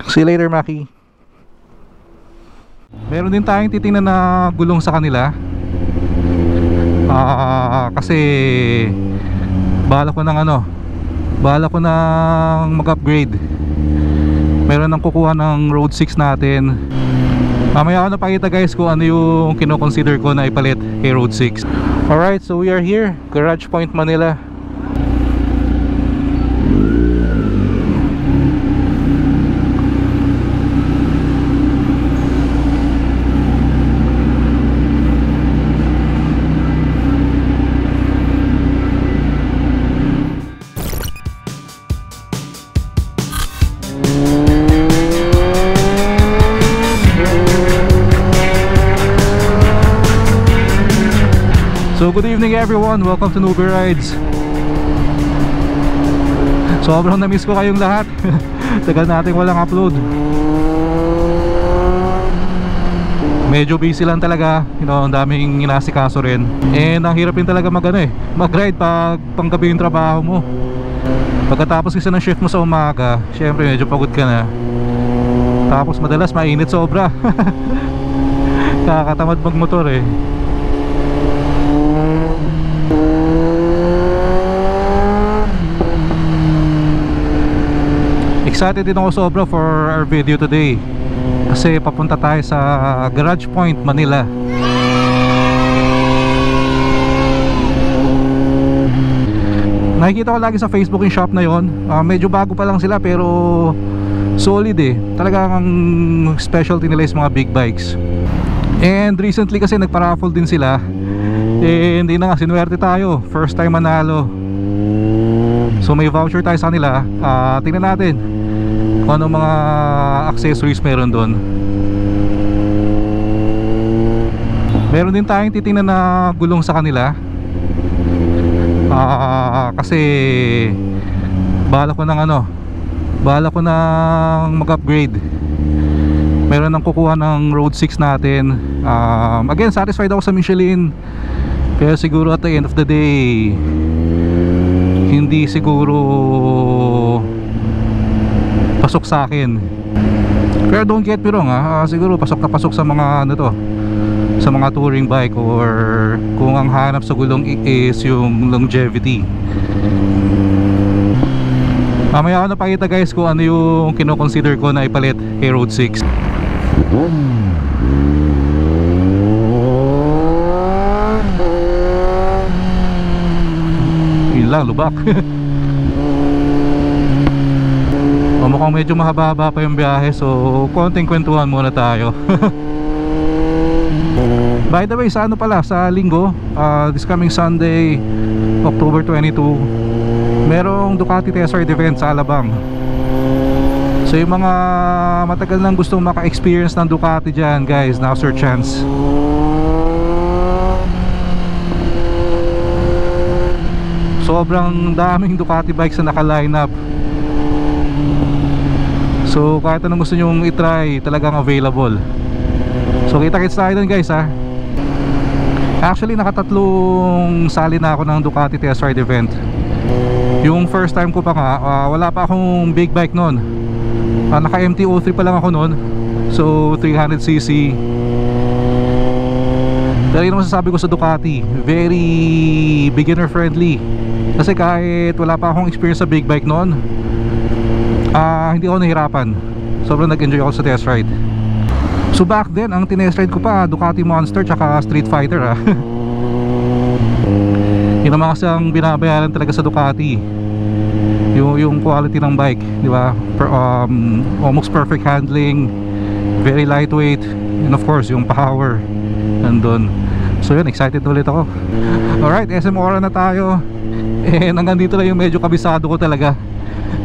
See you later, Maki. Meron din tayong titingnan na gulong sa kanila. Kasi bahala ko ng mag-upgrade. Meron nang kukuha ng Road 6 natin. Mamaya ako napakita guys kung ano yung kino-consider ko na ipalit kay Road 6. Alright, so we are here, Garage Point, Manila. So good evening everyone, welcome to Newbie Rides. Sobrang na-miss ko kayong lahat. Tagal natin walang upload. Medyo busy lang talaga, ang daming inasikaso rin. And ang hirap din talaga mag-ride pag panggabi yung trabaho mo. Pagkatapos kasi ng shift mo sa umaga, syempre medyo pagod ka na. Tapos madalas mainit sobra. Kakatamad magmotor eh. Excited din ako sobra for our video today kasi papunta tayo sa Garage Point, Manila. Nakikita ko lagi sa Facebook yung shop na yon. Medyo bago pa lang sila pero solid eh. Talagang specialty nila is mga big bikes. And recently kasi nagpa-raffle din sila. Hindi na nga, sinuwerte tayo. First time manalo. So may voucher tayo sa kanila. Tingnan natin kung ano mga accessories meron doon. Meron din tayong titingnan na gulong sa kanila. Kasi bahala ko ng mag-upgrade. Meron nang kukuha ng Road 6 natin. Again, satisfied ako sa Michelin. Pero siguro at the end of the day, hindi siguro pasok sa akin. Pero don't get me wrong, siguro pasok na pasok sa mga sa mga touring bike, or kung ang hanap sa gulong is yung longevity. Mamaya ako napakita guys kung ano yung kino-consider ko na ipalit kay Road 6. Yun lang, lubak. Mukhang medyo mahaba-haba pa yung biyahe, so konting kwentuhan muna tayo. By the way, sa Linggo, this coming Sunday, October 22, merong Ducati Test Ride event sa Alabang. So yung mga matagal nang gustong maka-experience ng Ducati dyan, guys, now's your chance. Sobrang daming Ducati bikes na naka-line up. So kahit anong gusto nyong itry, talagang available. So kita-kits tayo dun guys ha. Actually nakatatlong sali na ako ng Ducati Test Ride event. Yung first time ko pa nga, wala pa akong big bike nun. Naka MT-03 pa lang ako nun. So 300cc. Pero yun ang masasabi ko sa Ducati, very beginner friendly. Kasi kahit wala pa akong experience sa big bike nun, hindi ako nahirapan. Sobrang nag-enjoy ako sa test ride. So back then, ang tinest ride ko pa Ducati Monster tsaka Street Fighter ha. Yun naman kasi ang binabayaran talaga sa Ducati, yung quality ng bike, di ba? Almost perfect handling, very lightweight, and of course yung power nandun. So yun, excited ulit ako. Alright, SM Ora na tayo. And hanggang dito lang yung medyo kabisado ko talaga,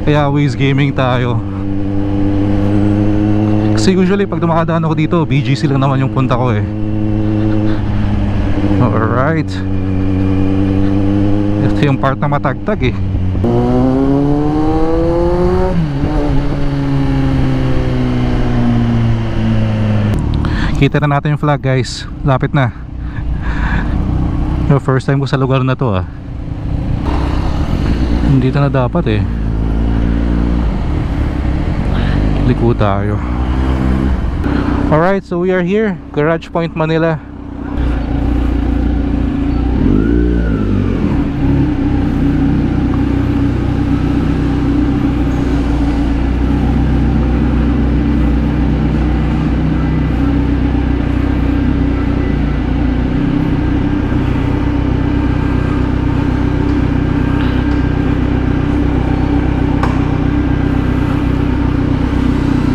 kaya Waze Gaming tayo. Kasi usually pag dumakadaan ako dito, BGC lang naman yung punta ko eh. Alright, ito yung part na matagtag eh. Kita na natin yung flag guys, lapit na. First time ko sa lugar na to Dito na dapat eh. Liko tayo. Alright, so we are here, Garage Point, Manila.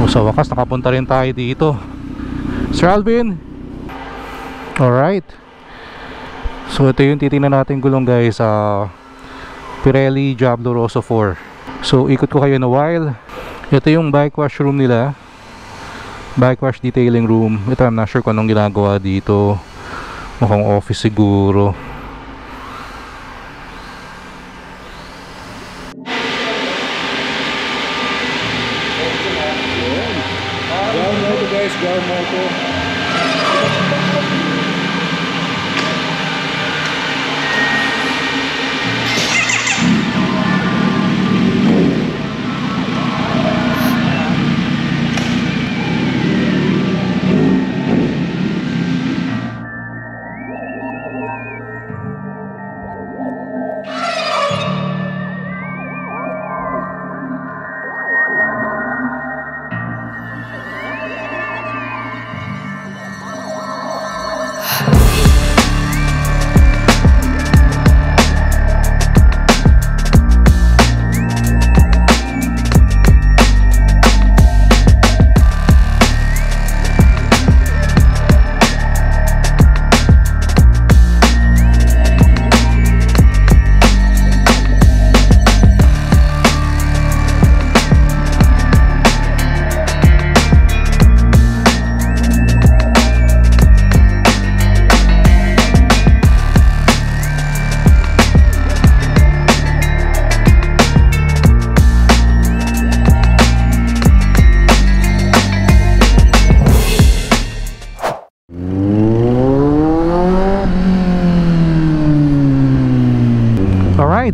Sa wakas nakapunta rin tayo dito, Sir Alvin. Alright, so ito yung titingnan natin gulong guys, Pirelli Diablo Rosso 4. So ikot ko kayo na while. Ito yung bike wash room nila, bike wash detailing room. Ito I'm not sure kung anong ginagawa dito, mukhang office siguro. Ground motor.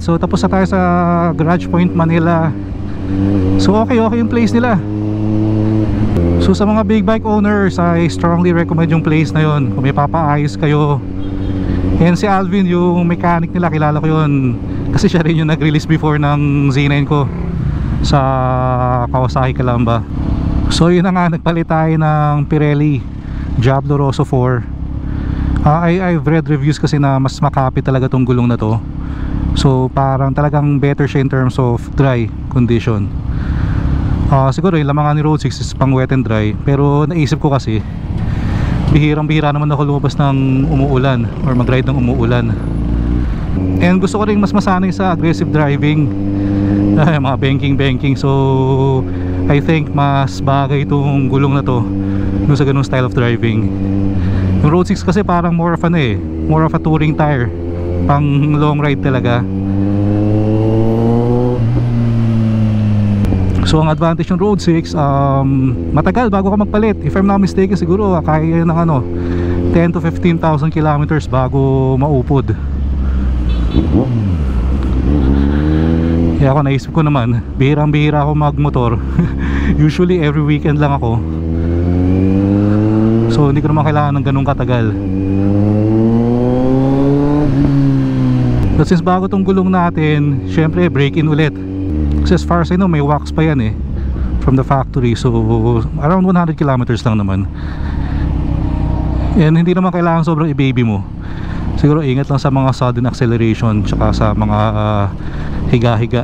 So tapos na tayo sa Garage Point, Manila. So okay yung place nila. So sa mga big bike owners, I strongly recommend yung place na yun kung may papaayos kayo. And si Alvin, yung mechanic nila, kilala ko yun kasi siya rin yung nag-release before ng Z9 ko sa Kawasaki Calamba. So yun na nga, nagpalit tayo ng Pirelli Diablo Rosso 4. I've read reviews kasi na mas makapit talaga tong gulong na to. So parang talagang better siya in terms of dry condition. Siguro yung lamangan ni Road 6 is pang wet and dry. Pero naisip ko kasi bihirang-bihira naman ako lumabas ng umuulan or mag-ride ng umuulan. And gusto ko rin mas masanay sa aggressive driving, mga banking. So I think mas bagay itong gulong na to dun sa ganung style of driving. Yung Road 6 kasi parang more of more of a touring tire, pang long ride talaga. So ang advantage ng Road 6, matagal bago ka magpalit. If I'm not mistaken, siguro kaya ng 10 to 15,000 kilometers bago maupod. Kaya ako naisip ko naman, bihirang-bihira ako magmotor. Usually every weekend lang ako. So hindi ko naman kailangan ng ganun katagal. But since bago tong gulong natin, syempre break-in ulit. Kasi as far as I know, may wax pa yan from the factory. So around 100 kilometers lang naman. And hindi naman kailangan sobrang i-baby mo. Siguro ingat lang sa mga sudden acceleration, tsaka sa mga higa-higa.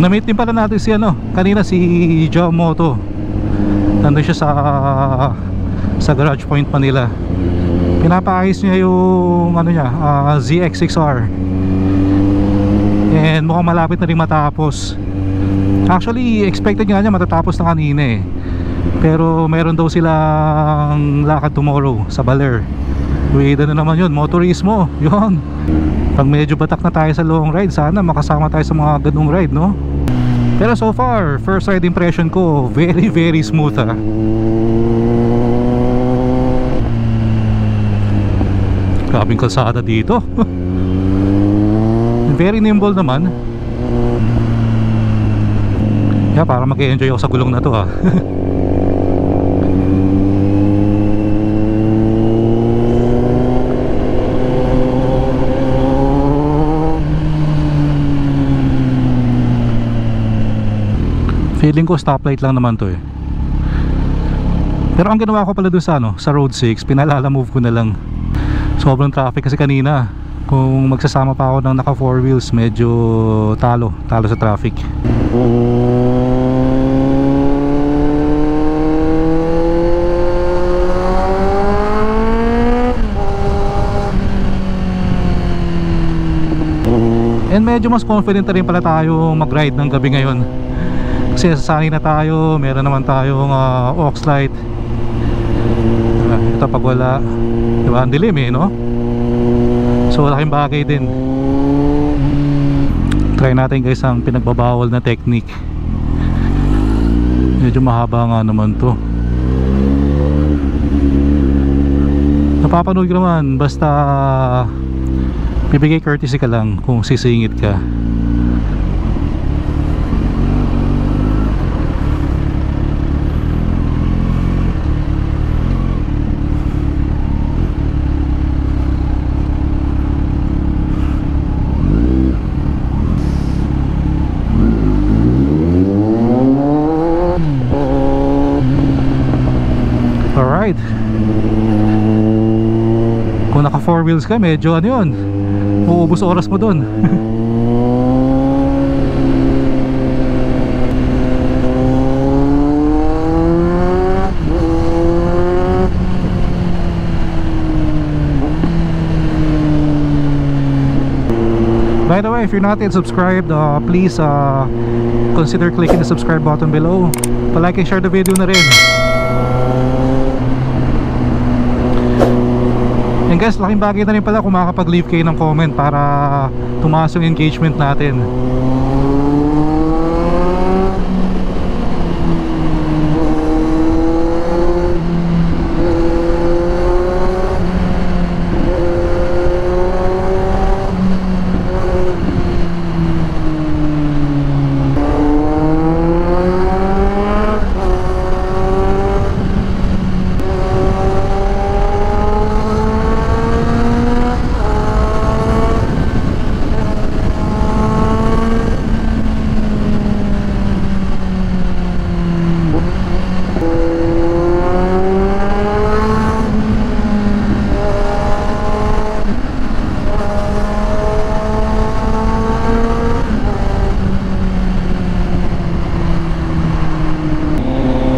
Na-meet din pala natin si kanina si Joe Moto. Nandun siya sa Garage Point, Manila. Pinapaayos niya yung ZX6R. And mukhang malapit na rin matapos. Actually expected nga niya matatapos na kanina pero meron daw silang lakad tomorrow sa Baler. With naman yun, motorismo yun. Pag medyo batak na tayo sa long ride, sana makasama tayo sa mga ganung ride, no? Pero so far, first ride impression ko, very very smooth Grabing kalsada dito. Very nimble naman. Yeah, para mag-enjoy ako sa gulong na to ha. Feeling ko stoplight lang naman to eh. Pero ang ginawa ko pala doon sa sa Road 6, pinalala-move ko na lang. Sobrang traffic kasi kanina. Kung magsasama pa ako ng naka 4 wheels, medyo talo sa traffic. And medyo mas confident na rin pala tayo mag-ride ng gabi ngayon. Kasi sasanay na tayo, meron naman tayong aux light. Ito pag wala, diba, ang dilim eh, no? So laking bagay din. Try natin guys ang pinagbabawal na technique. Medyo mahaba nga naman to. Napapanood ko naman, basta bibigay courtesy ka lang kung sisingit ka. Alright. Kung naka 4 wheels ka, medyo ano yun, uubos oras mo dun. By the way, if you're not yet subscribed, please consider clicking the subscribe button below. Pa-like and share the video na rin. And guys, laking bagay na rin pala kung makakapag-leave kayo ng comment para tumaas yung engagement natin.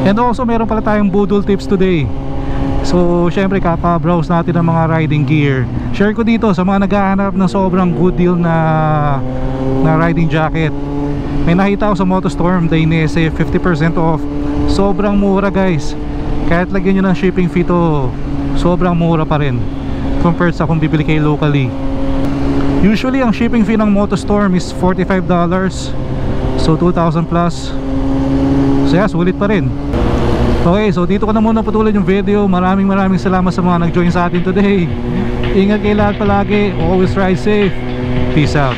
And also meron pala tayong budol tips today. So syempre kaka-browse natin ng mga riding gear. Share ko dito sa mga naghahanap ng sobrang good deal na riding jacket. May nakita ako sa Motostorm Dainese, 50% off. Sobrang mura guys. Kahit lagyan nyo ng shipping fee to, sobrang mura pa rin compared sa kung bibili kayo locally. Usually ang shipping fee ng Motostorm is $45. So 2,000 plus. So yeah, sulit pa rin. Okay, so dito ko na muna patuloy yung video. Maraming salamat sa mga nag-join sa atin today. Ingat kayo lahat palagi. Always ride safe. Peace out.